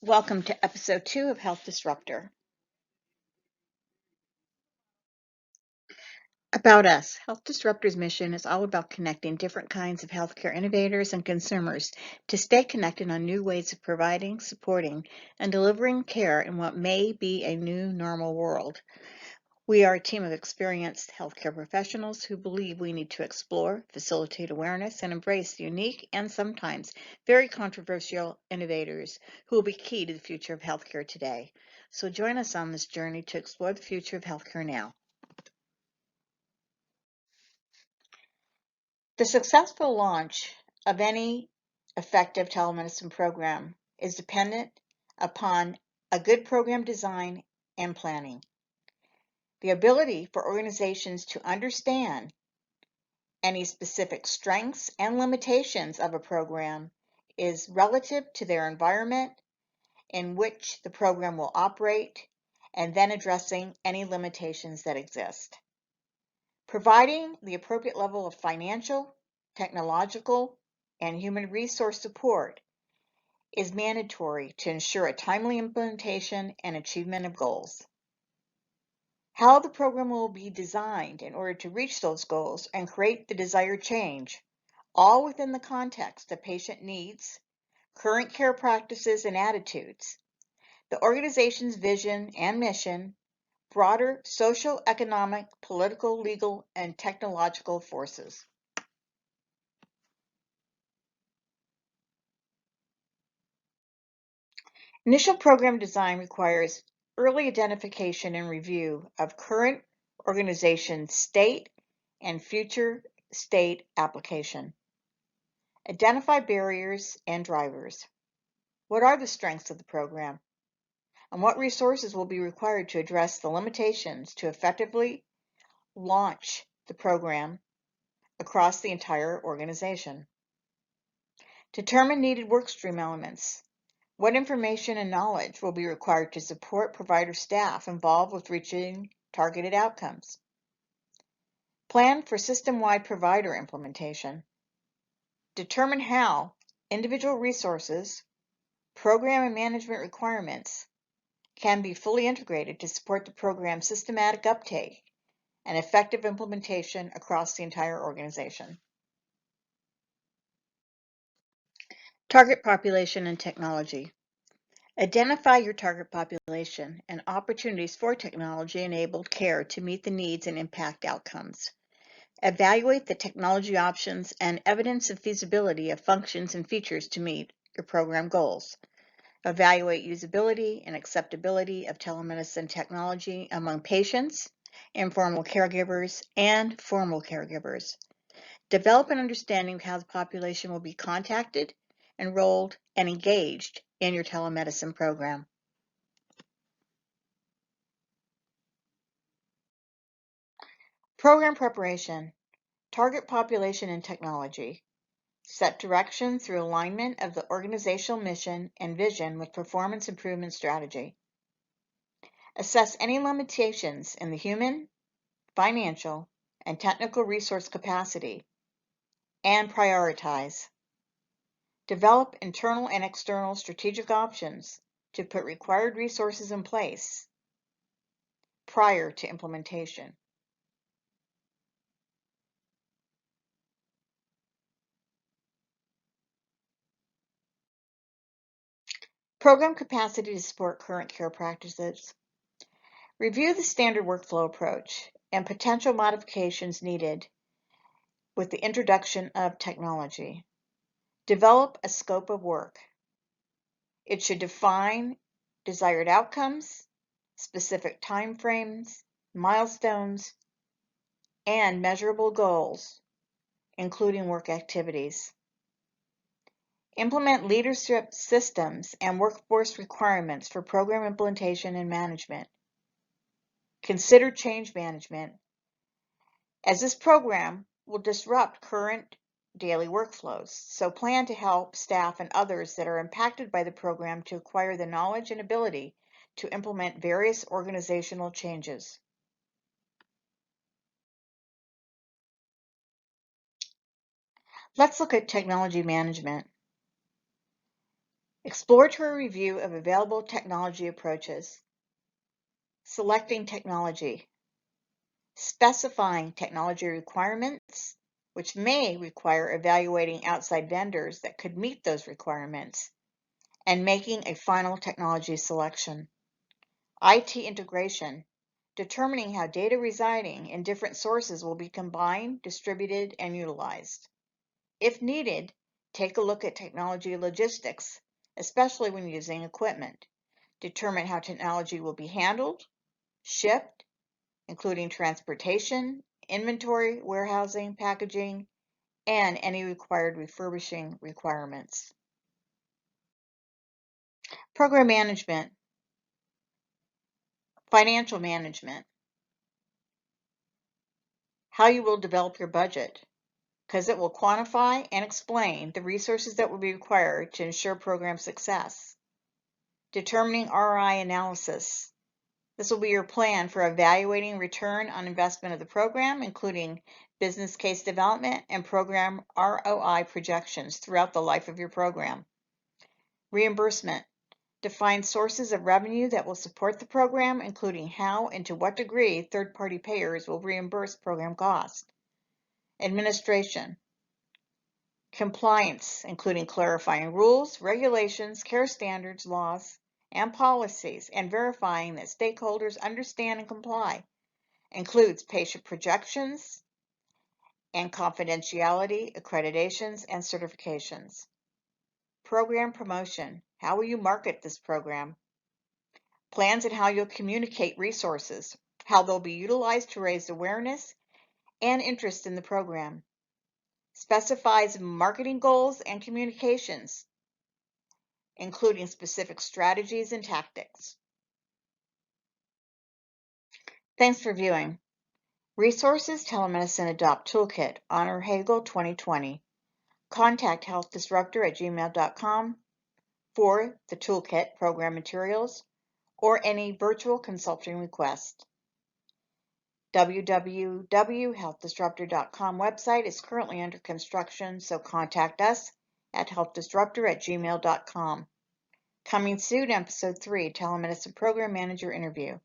Welcome to episode 2 of Health Disruptor. About us, Health Disruptor's mission is all about connecting different kinds of healthcare innovators and consumers to stay connected on new ways of providing, supporting, and delivering care in what may be a new normal world. We are a team of experienced healthcare professionals who believe we need to explore, facilitate awareness, and embrace the unique and sometimes very controversial innovators who will be key to the future of healthcare today. So join us on this journey to explore the future of healthcare now. The successful launch of any effective telemedicine program is dependent upon a good program design and planning. The ability for organizations to understand any specific strengths and limitations of a program is relative to their environment in which the program will operate, and then addressing any limitations that exist. Providing the appropriate level of financial, technological, and human resource support is mandatory to ensure a timely implementation and achievement of goals. How the program will be designed in order to reach those goals and create the desired change, all within the context of patient needs, current care practices and attitudes, the organization's vision and mission, broader social, economic, political, legal, and technological forces. Initial program design requires early identification and review of current organization state and future state application. Identify barriers and drivers. What are the strengths of the program? And what resources will be required to address the limitations to effectively launch the program across the entire organization? Determine needed workstream elements. What information and knowledge will be required to support provider staff involved with reaching targeted outcomes? Plan for system-wide provider implementation. Determine how individual resources, program and management requirements can be fully integrated to support the program's systematic uptake and effective implementation across the entire organization. Target population and technology. Identify your target population and opportunities for technology-enabled care to meet the needs and impact outcomes. Evaluate the technology options and evidence of feasibility of functions and features to meet your program goals. Evaluate usability and acceptability of telemedicine technology among patients, informal caregivers, and formal caregivers. Develop an understanding of how the population will be contacted, enrolled, and engaged in your telemedicine program. Program preparation, target population and technology. Set direction through alignment of the organizational mission and vision with performance improvement strategy. Assess any limitations in the human, financial, and technical resource capacity, and prioritize. Develop internal and external strategic options to put required resources in place prior to implementation. Program capacity to support current care practices. Review the standard workflow approach and potential modifications needed with the introduction of technology. Develop a scope of work. It should define desired outcomes, specific timeframes, milestones, and measurable goals, including work activities. Implement leadership systems and workforce requirements for program implementation and management. Consider change management, as this program will disrupt current daily workflows, so plan to help staff and others that are impacted by the program to acquire the knowledge and ability to implement various organizational changes. Let's look at technology management. Exploratory review of available technology approaches. Selecting technology. Specifying technology requirements, which may require evaluating outside vendors that could meet those requirements, and making a final technology selection. IT integration, determining how data residing in different sources will be combined, distributed, and utilized. If needed, take a look at technology logistics, especially when using equipment. Determine how technology will be handled, shipped, including transportation, inventory, warehousing, packaging, and any required refurbishing requirements. Program management, financial management, how you will develop your budget, because it will quantify and explain the resources that will be required to ensure program success. Determining ROI analysis. This will be your plan for evaluating return on investment of the program, including business case development and program ROI projections throughout the life of your program. Reimbursement. Define sources of revenue that will support the program, including how and to what degree third-party payers will reimburse program costs. Administration. Compliance, including clarifying rules, regulations, care standards, laws, and policies, and verifying that stakeholders understand and comply, includes patient projections and confidentiality, accreditations, and certifications. Program promotion. How will you market this program? Plans and how you'll communicate resources, how they'll be utilized to raise awareness and interest in the program. Specifies marketing goals and communications, including specific strategies and tactics. Thanks for viewing. Resources Telemedicine Adopt Toolkit, Honor Hagel 2020. Contact healthdisruptor@gmail.com for the toolkit program materials or any virtual consulting request. www.healthdisruptor.com website is currently under construction, so contact us at healthdisruptor@gmail.com. Coming soon, Episode 3, Telemedicine Program Manager Interview.